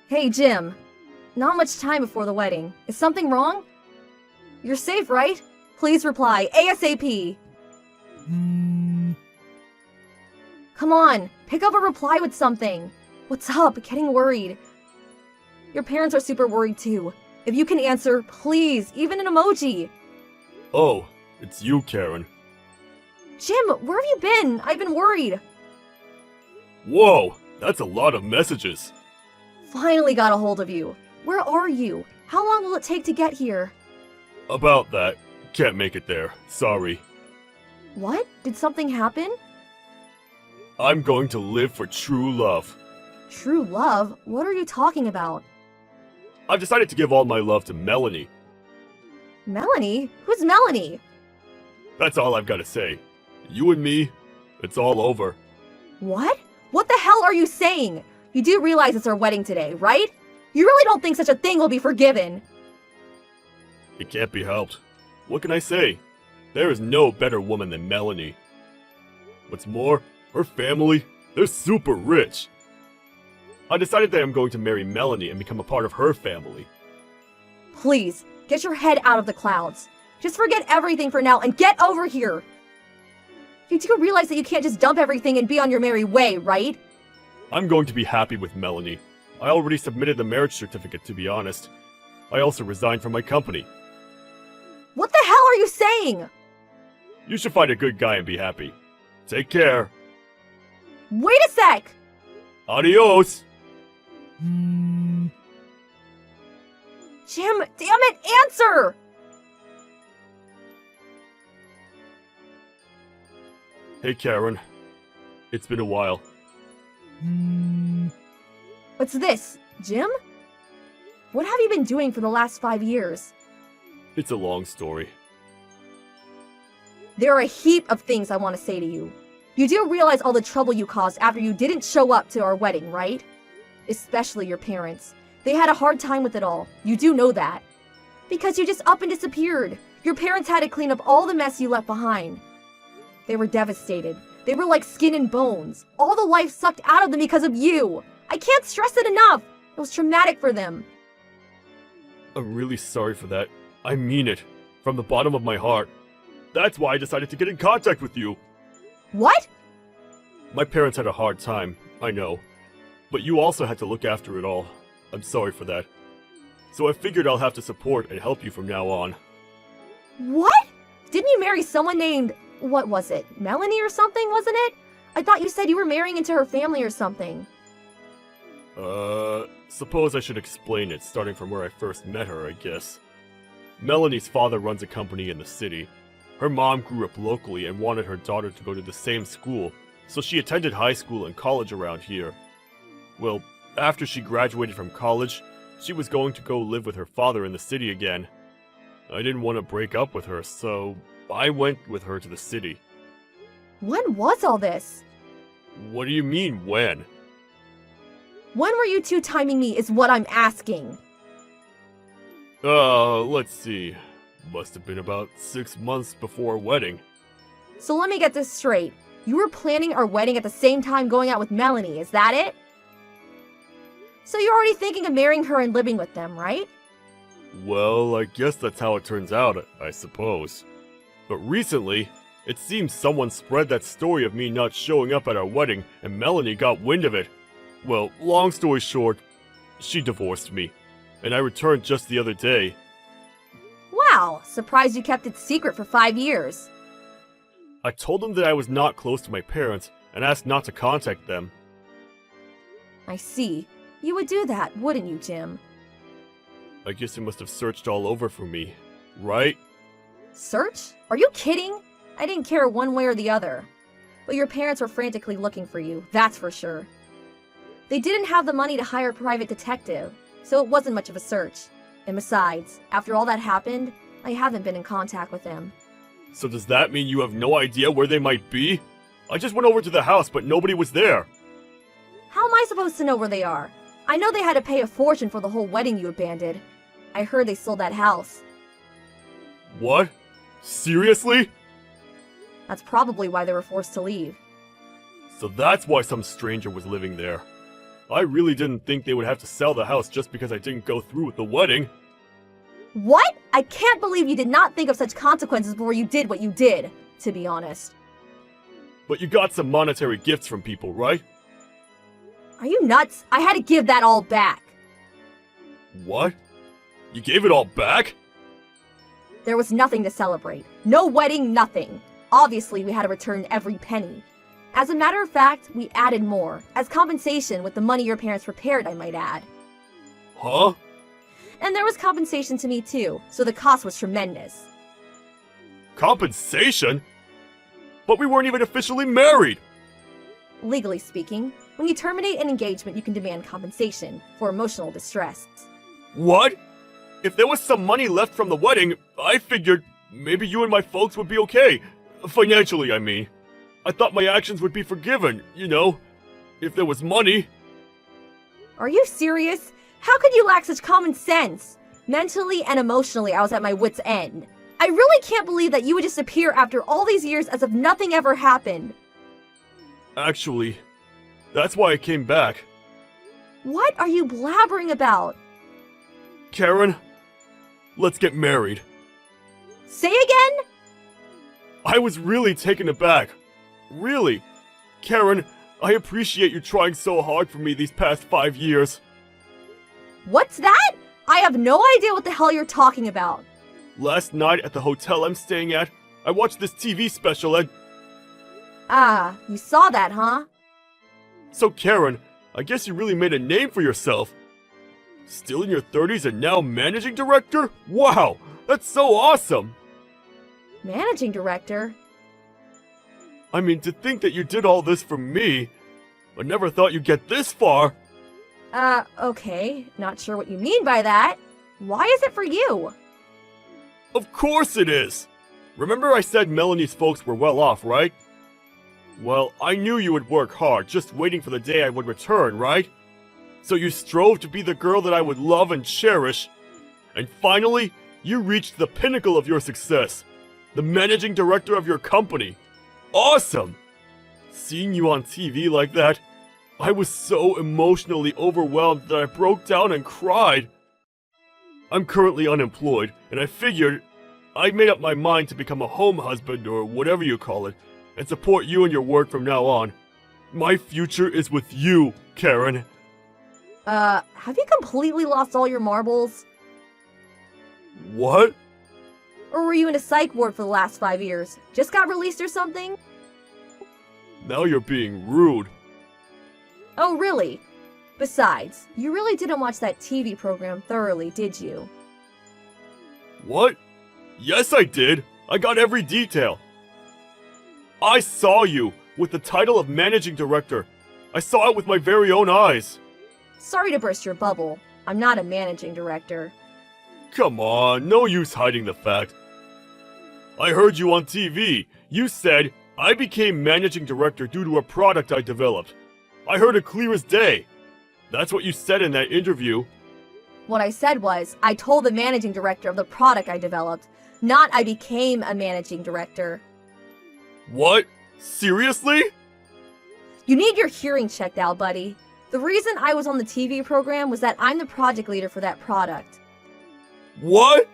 Hey, Jim. Not much time before the wedding. Is something wrong? You're safe, right? Please reply ASAP. Come on, pick up a reply with something. What's up? Getting worried. Your parents are super worried too. If you can answer, please, even an emoji. Oh, it's you, Karen. Jim, where have you been? I've been worried. Whoa, that's a lot of messages. Finally got a hold of you. Where are you? How long will it take to get here? About that. Can't make it there. Sorry. What? Did something happen? I'm going to live for true love. True love? What are you talking about? I've decided to give all my love to Melanie. Melanie? Who's Melanie? That's all I've got to say. You and me, it's all over. What? What the hell are you saying? You do realize it's our wedding today, right? You really don't think such a thing will be forgiven? It can't be helped. What can I say? There is no better woman than Melanie. What's more, her family, they're super rich. I decided that I'm going to marry Melanie and become a part of her family. Please, get your head out of the clouds. Just forget everything for now and get over here. You do realize that you can't just dump everything and be on your merry way, right? I'm going to be happy with Melanie. I already submitted the marriage certificate, to be honest. I also resigned from my company. What the hell are you saying? You should find a good guy and be happy. Take care. Wait a sec! Adios! Jim, damn it, answer! Hey, Karen. It's been a while. What's this, Jim? What have you been doing for the last 5 years? It's a long story. There are a heap of things I want to say to you. You do realize all the trouble you caused after you didn't show up to our wedding, right? Especially your parents. They had a hard time with it all. You do know that. Because you just up and disappeared. Your parents had to clean up all the mess you left behind. They were devastated. They were like skin and bones. All the life sucked out of them because of you. I can't stress it enough. It was traumatic for them. I'm really sorry for that. I mean it. From the bottom of my heart. That's why I decided to get in contact with you. What? My parents had a hard time, I know. But you also had to look after it all. I'm sorry for that. So I figured I'll have to support and help you from now on. What? Didn't you marry someone named, what was it, Melanie or something, wasn't it? I thought you said you were marrying into her family or something. Suppose I should explain it, starting from where I first met her, I guess. Melanie's father runs a company in the city. Her mom grew up locally and wanted her daughter to go to the same school, so she attended high school and college around here. Well, after she graduated from college, she was going to go live with her father in the city again. I didn't want to break up with her, so I went with her to the city. When was all this? What do you mean, when? When were you two timing me is what I'm asking. Let's see. Must have been about 6 months before our wedding. So let me get this straight. You were planning our wedding at the same time going out with Melanie, is that it? So you're already thinking of marrying her and living with them, right? Well, I guess that's how it turns out, I suppose. But recently, it seems someone spread that story of me not showing up at our wedding and Melanie got wind of it. Well, long story short, she divorced me, and I returned just the other day. Wow, surprised you kept it secret for 5 years. I told them that I was not close to my parents and asked not to contact them. I see. You would do that, wouldn't you, Jim? I guess they must have searched all over for me, right? Search? Are you kidding? I didn't care one way or the other. But your parents were frantically looking for you, that's for sure. They didn't have the money to hire a private detective, so it wasn't much of a search. And besides, after all that happened, I haven't been in contact with them. So does that mean you have no idea where they might be? I just went over to the house, but nobody was there. How am I supposed to know where they are? I know they had to pay a fortune for the whole wedding you abandoned. I heard they sold that house. What? Seriously? That's probably why they were forced to leave. So that's why some stranger was living there. I really didn't think they would have to sell the house just because I didn't go through with the wedding. What? I can't believe you did not think of such consequences before you did what you did, to be honest. But you got some monetary gifts from people, right? Are you nuts? I had to give that all back. What? You gave it all back? There was nothing to celebrate. No wedding, nothing. Obviously, we had to return every penny. As a matter of fact, we added more, as compensation with the money your parents prepared, I might add. Huh? And there was compensation to me too, so the cost was tremendous. Compensation? But we weren't even officially married! Legally speaking, when you terminate an engagement, you can demand compensation for emotional distress. What? If there was some money left from the wedding, I figured maybe you and my folks would be okay. Financially, I mean. I thought my actions would be forgiven, you know, if there was money. Are you serious? How could you lack such common sense? Mentally and emotionally, I was at my wit's end. I really can't believe that you would disappear after all these years as if nothing ever happened. Actually, that's why I came back. What are you blabbering about? Karen, let's get married. Say again? I was really taken aback. Really. Karen, I appreciate you trying so hard for me these past 5 years. What's that? I have no idea what the hell you're talking about. Last night at the hotel I'm staying at, I watched this TV special and... Ah, you saw that, huh? So Karen, I guess you really made a name for yourself. Still in your 30s and now managing director? Wow, that's so awesome! Managing director? I mean, to think that you did all this for me, I never thought you'd get this far. Okay. Not sure what you mean by that. Why is it for you? Of course it is! Remember I said Melanie's folks were well off, right? Well, I knew you would work hard, just waiting for the day I would return, right? So you strove to be the girl that I would love and cherish. And finally, you reached the pinnacle of your success. The managing director of your company. Awesome! Seeing you on TV like that, I was so emotionally overwhelmed that I broke down and cried. I'm currently unemployed, and I figured I made up my mind to become a home husband or whatever you call it, and support you in your work from now on. My future is with you, Karen. Have you completely lost all your marbles? What? Or were you in a psych ward for the last 5 years? Just got released or something? Now you're being rude. Oh, really? Besides, you really didn't watch that TV program thoroughly, did you? What? Yes, I did. I got every detail. I saw you with the title of managing director. I saw it with my very own eyes. Sorry to burst your bubble. I'm not a managing director. Come on, no use hiding the fact. I heard you on TV. You said, I became managing director due to a product I developed. I heard it clear as day. That's what you said in that interview. What I said was, I told the managing director of the product I developed, not I became a managing director. What? Seriously? You need your hearing checked out, buddy. The reason I was on the TV program was that I'm the project leader for that product. What?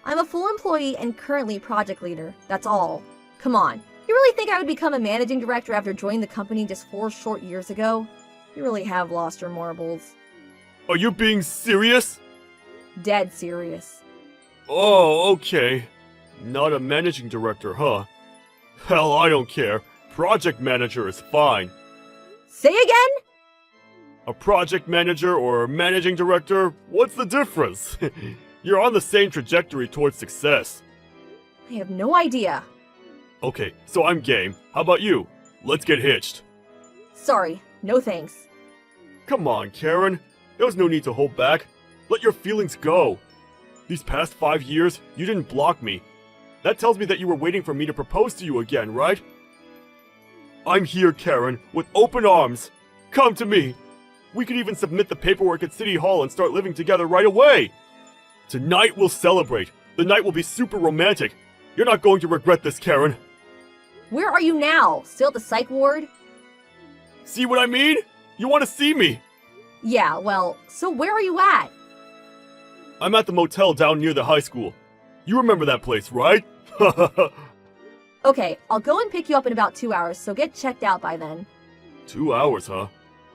I'm a full employee and currently project leader, that's all. Come on, you really think I would become a managing director after joining the company just 4 short years ago? You really have lost your marbles. Are you being serious? Dead serious. Oh, okay. Not a managing director, huh? Hell, I don't care. Project manager is fine. Say again? A project manager or managing director, what's the difference? You're on the same trajectory towards success. I have no idea. Okay, so I'm game. How about you? Let's get hitched. Sorry, no thanks. Come on, Karen. There was no need to hold back. Let your feelings go. These past 5 years, you didn't block me. That tells me that you were waiting for me to propose to you again, right? I'm here, Karen, with open arms. Come to me. We could even submit the paperwork at City Hall and start living together right away. Tonight we'll celebrate. The night will be super romantic. You're not going to regret this, Karen. Where are you now? Still at the psych ward? See what I mean? You want to see me? Yeah, well, so where are you at? I'm at the motel down near the high school. You remember that place, right? Okay, I'll go and pick you up in about 2 hours, so get checked out by then. 2 hours, huh?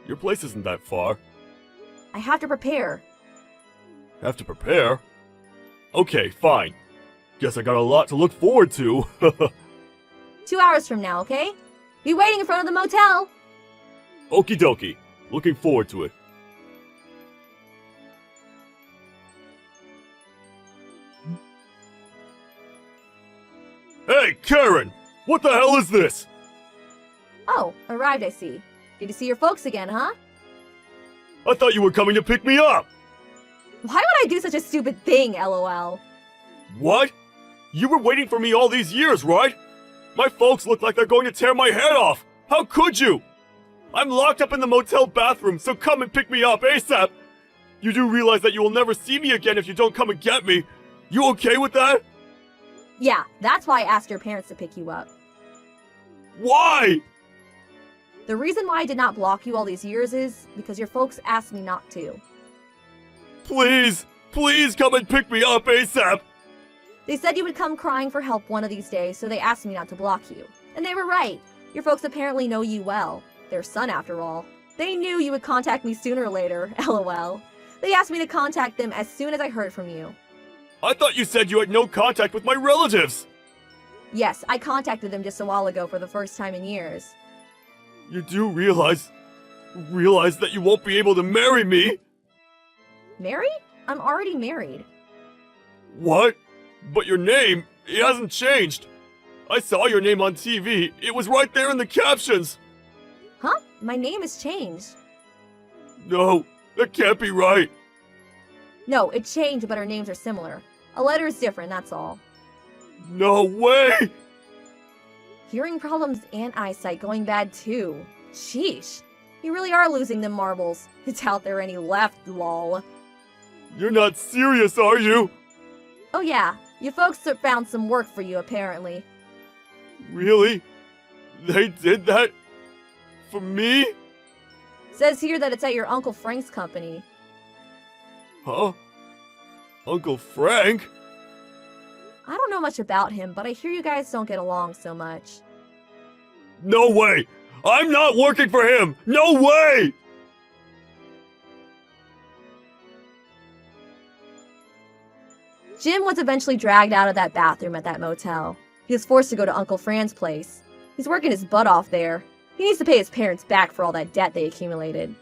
Your place isn't that far. I have to prepare. Have to prepare? Okay, fine. Guess I got a lot to look forward to. 2 hours from now, okay? Be waiting in front of the motel. Okie dokie. Looking forward to it. Hey, Karen! What the hell is this? Oh, arrived, I see. Good to see your folks again, huh? I thought you were coming to pick me up! Why would I do such a stupid thing, lol? What? You were waiting for me all these years, right? My folks look like they're going to tear my head off! How could you? I'm locked up in the motel bathroom, so come and pick me up ASAP! You do realize that you will never see me again if you don't come and get me? You okay with that? Yeah, that's why I asked your parents to pick you up. Why? The reason why I did not block you all these years is because your folks asked me not to. Please, please come and pick me up ASAP! They said you would come crying for help one of these days, so they asked me not to block you. And they were right. Your folks apparently know you well. Their son, after all. They knew you would contact me sooner or later, lol. They asked me to contact them as soon as I heard from you. I thought you said you had no contact with my relatives! Yes, I contacted them just a while ago for the first time in years. You do realize that you won't be able to marry me? Married? I'm already married. What? But your name, it hasn't changed. I saw your name on TV. It was right there in the captions. Huh? My name has changed. No, that can't be right. No, it changed, but our names are similar. A letter is different, that's all. No way! Hearing problems and eyesight going bad too. Sheesh. You really are losing them marbles. It's out there any left, lol. You're not serious, are you? Oh yeah, your folks found some work for you apparently. Really? They did that? For me? Says here that it's at your Uncle Frank's company. Huh? Uncle Frank? I don't know much about him, but I hear you guys don't get along so much. No way! I'm not working for him! No way! Jim was eventually dragged out of that bathroom at that motel. He was forced to go to Uncle Fran's place. He's working his butt off there. He needs to pay his parents back for all that debt they accumulated.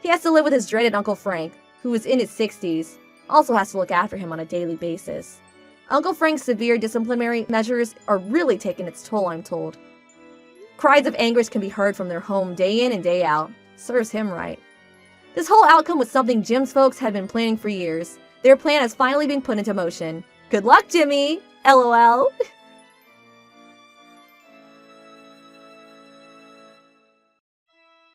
He has to live with his dreaded Uncle Frank, who is in his 60s, also has to look after him on a daily basis. Uncle Frank's severe disciplinary measures are really taking its toll, I'm told. Cries of anguish can be heard from their home day in and day out. Serves him right. This whole outcome was something Jim's folks had been planning for years. Their plan has finally been put into motion. Good luck, Jimmy! LOL.